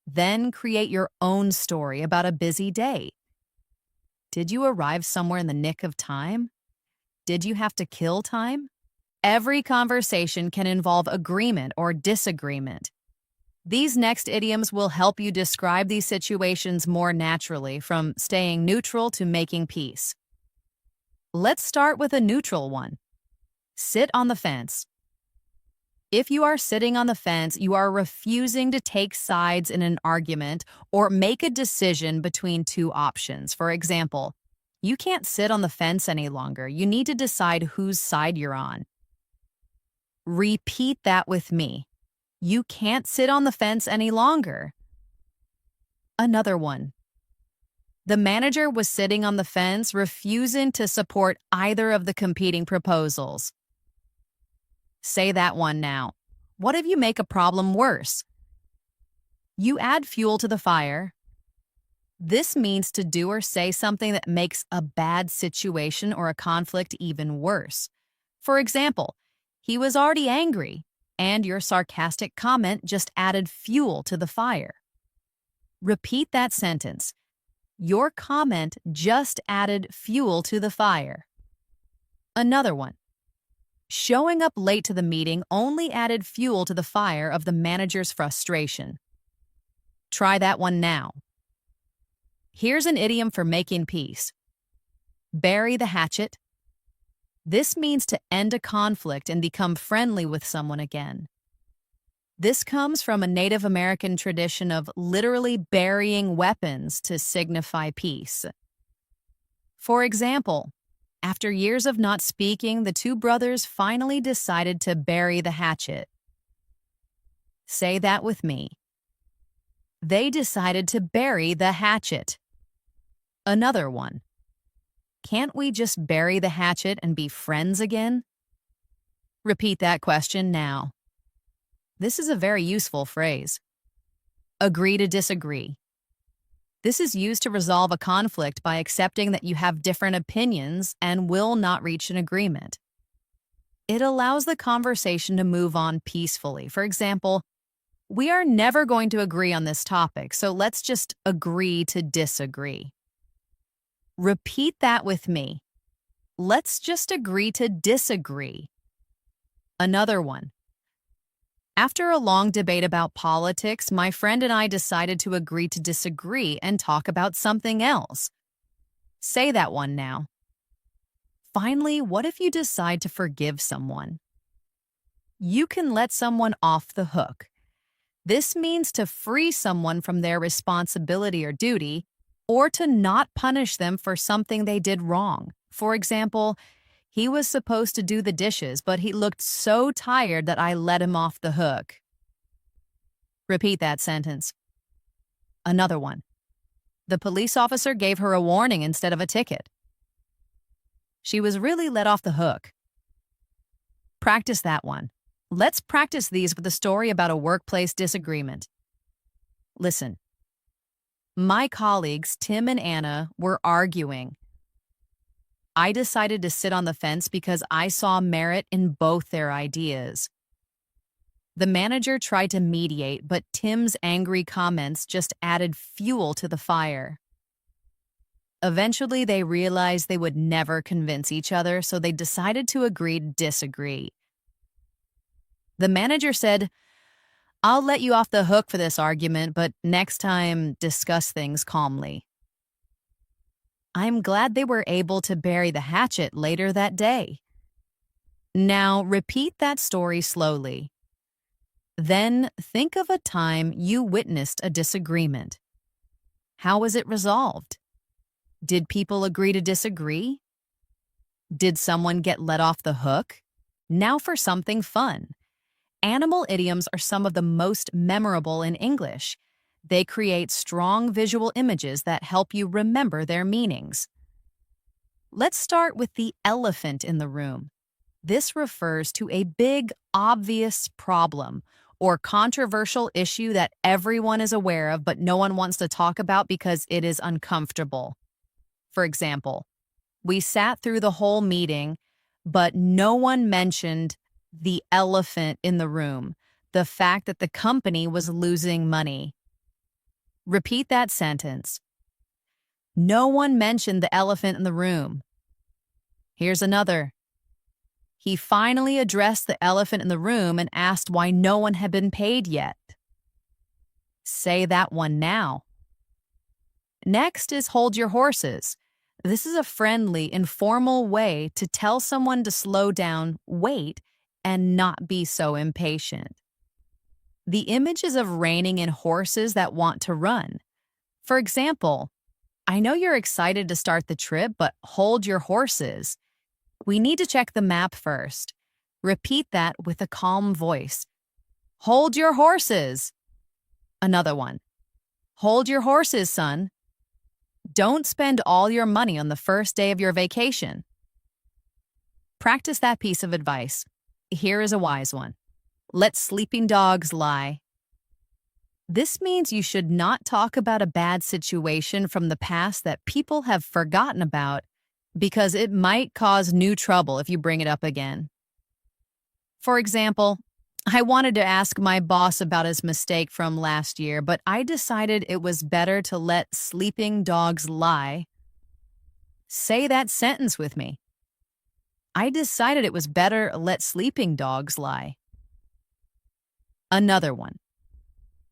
Then create your own story about a busy day. Did you arrive somewhere in the nick of time? Did you have to kill time? Every conversation can involve agreement or disagreement. These next idioms will help you describe these situations more naturally, from staying neutral to making peace. Let's start with a neutral one. Sit on the fence. If you are sitting on the fence, you are refusing to take sides in an argument or make a decision between two options. For example, you can't sit on the fence any longer. You need to decide whose side you're on. Repeat that with me. You can't sit on the fence any longer. Another one. The manager was sitting on the fence, refusing to support either of the competing proposals. Say that one now. What if you make a problem worse? You add fuel to the fire. This means to do or say something that makes a bad situation or a conflict even worse. For example, he was already angry, and your sarcastic comment just added fuel to the fire. Repeat that sentence. Your comment just added fuel to the fire. Another one. Showing up late to the meeting only added fuel to the fire of the manager's frustration. Try that one now. Here's an idiom for making peace. Bury the hatchet. This means to end a conflict and become friendly with someone again. This comes from a Native American tradition of literally burying weapons to signify peace. For example, after years of not speaking, the two brothers finally decided to bury the hatchet. Say that with me. They decided to bury the hatchet. Another one. Can't we just bury the hatchet and be friends again? Repeat that question now. This is a very useful phrase. Agree to disagree. This is used to resolve a conflict by accepting that you have different opinions and will not reach an agreement. It allows the conversation to move on peacefully. For example, we are never going to agree on this topic, so let's just agree to disagree. Repeat that with me. Let's just agree to disagree. Another one. After a long debate about politics, my friend and I decided to agree to disagree and talk about something else. Say that one now. Finally, what if you decide to forgive someone? You can let someone off the hook. This means to free someone from their responsibility or duty, or to not punish them for something they did wrong. For example, he was supposed to do the dishes, but he looked so tired that I let him off the hook. Repeat that sentence. Another one. The police officer gave her a warning instead of a ticket. She was really let off the hook. Practice that one. Let's practice these with a story about a workplace disagreement. Listen. My colleagues, Tim and Anna, were arguing. I decided to sit on the fence because I saw merit in both their ideas. The manager tried to mediate, but Tim's angry comments just added fuel to the fire. Eventually, they realized they would never convince each other, so they decided to agree to disagree. The manager said, "I'll let you off the hook for this argument, but next time, discuss things calmly." I'm glad they were able to bury the hatchet later that day. Now, repeat that story slowly. Then, think of a time you witnessed a disagreement. How was it resolved? Did people agree to disagree? Did someone get let off the hook? Now for something fun. Animal idioms are some of the most memorable in English. They create strong visual images that help you remember their meanings. Let's start with the elephant in the room. This refers to a big, obvious problem or controversial issue that everyone is aware of but no one wants to talk about because it is uncomfortable. For example, we sat through the whole meeting, but no one mentioned the elephant in the room, the fact that the company was losing money. Repeat that sentence. No one mentioned the elephant in the room. Here's another. He finally addressed the elephant in the room and asked why no one had been paid yet. Say that one now. Next is hold your horses. This is a friendly, informal way to tell someone to slow down, wait, and not be so impatient. The image is of reining in horses that want to run. For example, I know you're excited to start the trip, but hold your horses. We need to check the map first. Repeat that with a calm voice. Hold your horses. Another one. Hold your horses, son. Don't spend all your money on the first day of your vacation. Practice that piece of advice. Here is a wise one. Let sleeping dogs lie. This means you should not talk about a bad situation from the past that people have forgotten about because it might cause new trouble if you bring it up again. For example, I wanted to ask my boss about his mistake from last year, but I decided it was better to let sleeping dogs lie. Say that sentence with me. I decided it was better let sleeping dogs lie. Another one.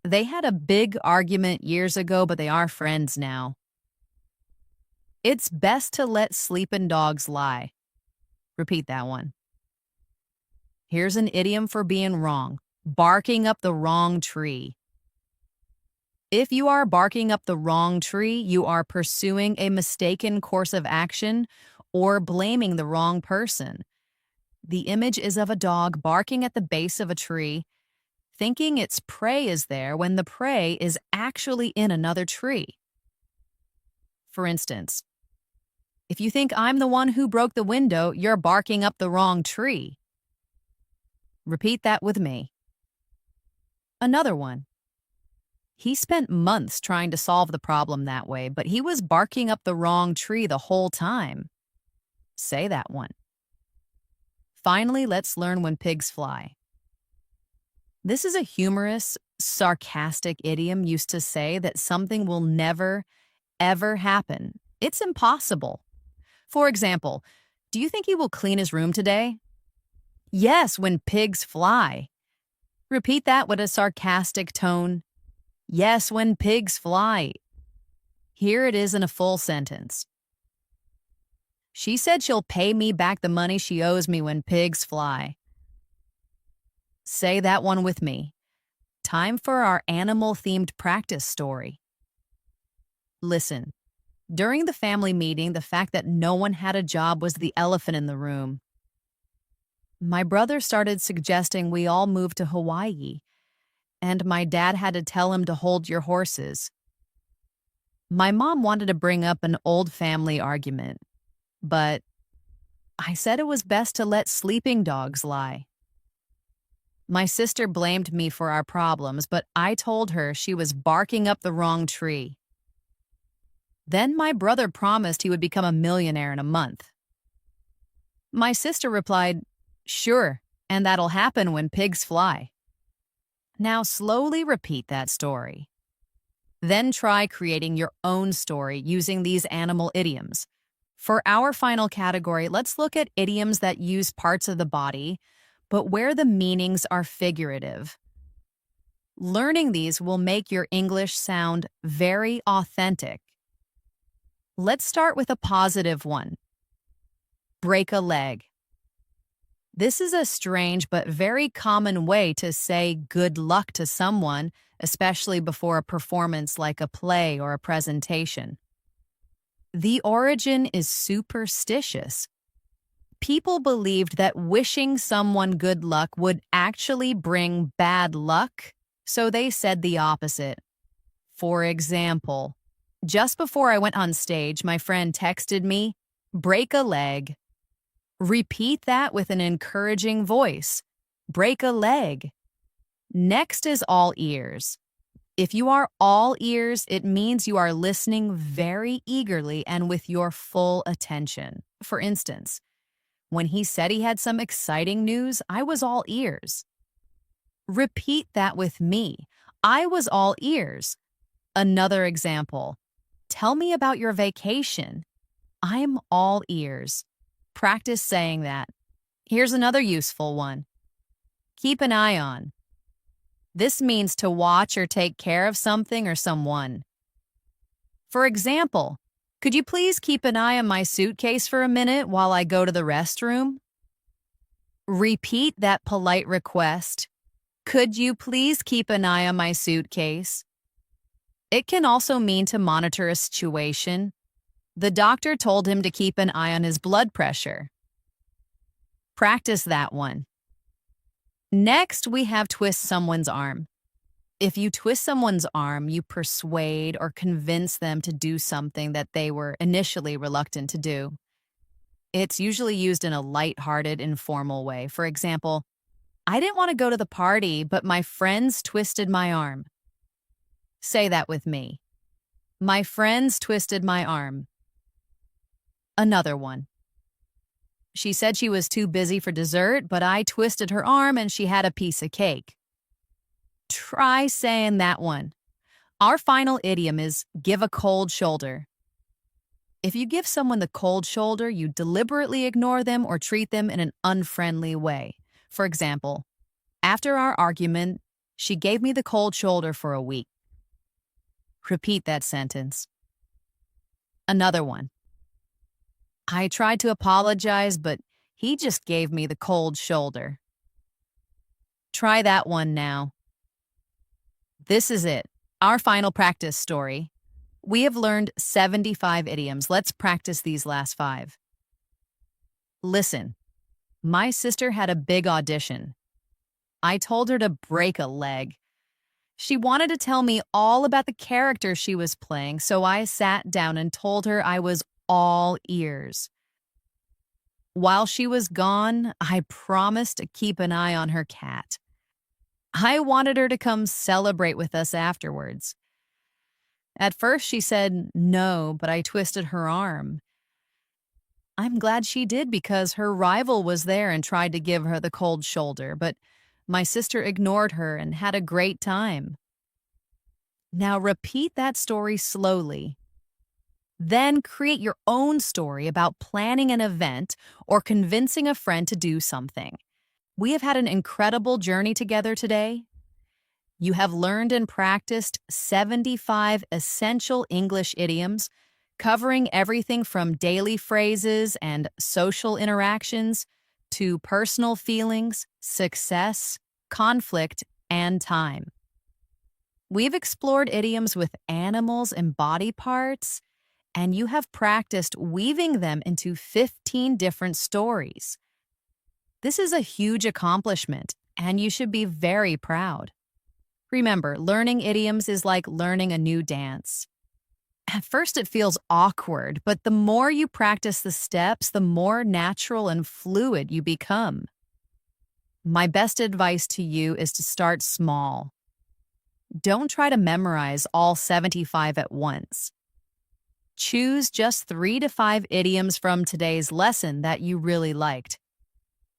They had a big argument years ago, but they are friends now. It's best to let sleeping dogs lie. Repeat that one. Here's an idiom for being wrong. Barking up the wrong tree. If you are barking up the wrong tree, you are pursuing a mistaken course of action or blaming the wrong person. The image is of a dog barking at the base of a tree, thinking its prey is there when the prey is actually in another tree. For instance, if you think I'm the one who broke the window, you're barking up the wrong tree. Repeat that with me. Another one. He spent months trying to solve the problem that way, but he was barking up the wrong tree the whole time. Say that one. Finally, let's learn when pigs fly. This is a humorous, sarcastic idiom used to say that something will never, ever happen. It's impossible. For example, do you think he will clean his room today? Yes, when pigs fly. Repeat that with a sarcastic tone. Yes, when pigs fly. Here it is in a full sentence. She said she'll pay me back the money she owes me when pigs fly. Say that one with me. Time for our animal-themed practice story. Listen, during the family meeting, the fact that no one had a job was the elephant in the room. My brother started suggesting we all move to Hawaii, and my dad had to tell him to hold your horses. My mom wanted to bring up an old family argument, but I said it was best to let sleeping dogs lie. My sister blamed me for our problems, but I told her she was barking up the wrong tree. Then my brother promised he would become a millionaire in a month. My sister replied, "Sure, and that'll happen when pigs fly." Now slowly repeat that story. Then try creating your own story using these animal idioms. For our final category, let's look at idioms that use parts of the body, but where the meanings are figurative. Learning these will make your English sound very authentic. Let's start with a positive one. Break a leg. This is a strange but very common way to say good luck to someone, especially before a performance like a play or a presentation. The origin is superstitious. People believed that wishing someone good luck would actually bring bad luck, so they said the opposite. For example, just before I went on stage, my friend texted me, "Break a leg." Repeat that with an encouraging voice. Break a leg. Next is all ears. If you are all ears, it means you are listening very eagerly and with your full attention. For instance, when he said he had some exciting news, I was all ears. Repeat that with me. I was all ears. Another example. Tell me about your vacation. I'm all ears. Practice saying that. Here's another useful one. Keep an eye on. This means to watch or take care of something or someone. For example, could you please keep an eye on my suitcase for a minute while I go to the restroom? Repeat that polite request. Could you please keep an eye on my suitcase? It can also mean to monitor a situation. The doctor told him to keep an eye on his blood pressure. Practice that one. Next, we have twist someone's arm. If you twist someone's arm, you persuade or convince them to do something that they were initially reluctant to do. It's usually used in a lighthearted, informal way. For example, I didn't want to go to the party, but my friends twisted my arm. Say that with me. My friends twisted my arm. Another one. She said she was too busy for dessert, but I twisted her arm and she had a piece of cake. Try saying that one. Our final idiom is give a cold shoulder. If you give someone the cold shoulder, you deliberately ignore them or treat them in an unfriendly way. For example, after our argument, she gave me the cold shoulder for a week. Repeat that sentence. Another one. I tried to apologize, but He just gave me the cold shoulder. Try that one now. This is it, our final practice story. We have learned 75 idioms. Let's practice these last 5. Listen, my sister had a big audition. I told her to break a leg. She wanted to tell me all about the character she was playing, so I sat down and told her I was all ears. While she was gone, I promised to keep an eye on her cat. I wanted her to come celebrate with us afterwards. At first, she said no, but I twisted her arm. I'm glad she did because her rival was there and tried to give her the cold shoulder, but my sister ignored her and had a great time. Now repeat that story slowly. Then create your own story about planning an event or convincing a friend to do something. We have had an incredible journey together today. You have learned and practiced 75 essential English idioms, covering everything from daily phrases and social interactions to personal feelings, success, conflict, and time. We've explored idioms with animals and body parts, and you have practiced weaving them into 15 different stories. This is a huge accomplishment, and you should be very proud. Remember, learning idioms is like learning a new dance. At first, it feels awkward, but the more you practice the steps, the more natural and fluid you become. My best advice to you is to start small. Don't try to memorize all 75 at once. Choose just 3 to 5 idioms from today's lesson that you really liked.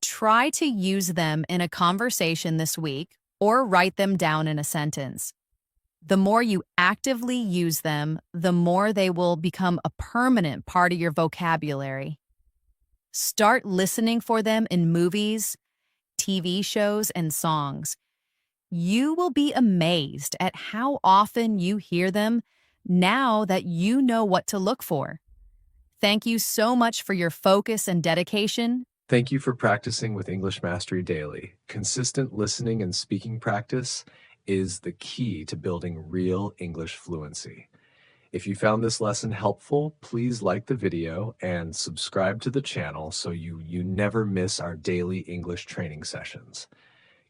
Try to use them in a conversation this week or write them down in a sentence. The more you actively use them, the more they will become a permanent part of your vocabulary. Start listening for them in movies, TV shows, and songs. You will be amazed at how often you hear them now that you know what to look for. Thank you so much for your focus and dedication. Thank you for practicing with English Mastery Daily. Consistent listening and speaking practice is the key to building real English fluency. If you found this lesson helpful, please like the video and subscribe to the channel so you never miss our daily English training sessions.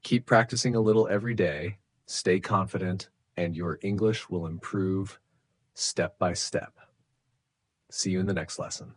Keep practicing a little every day, stay confident, and your English will improve step by step. See you in the next lesson.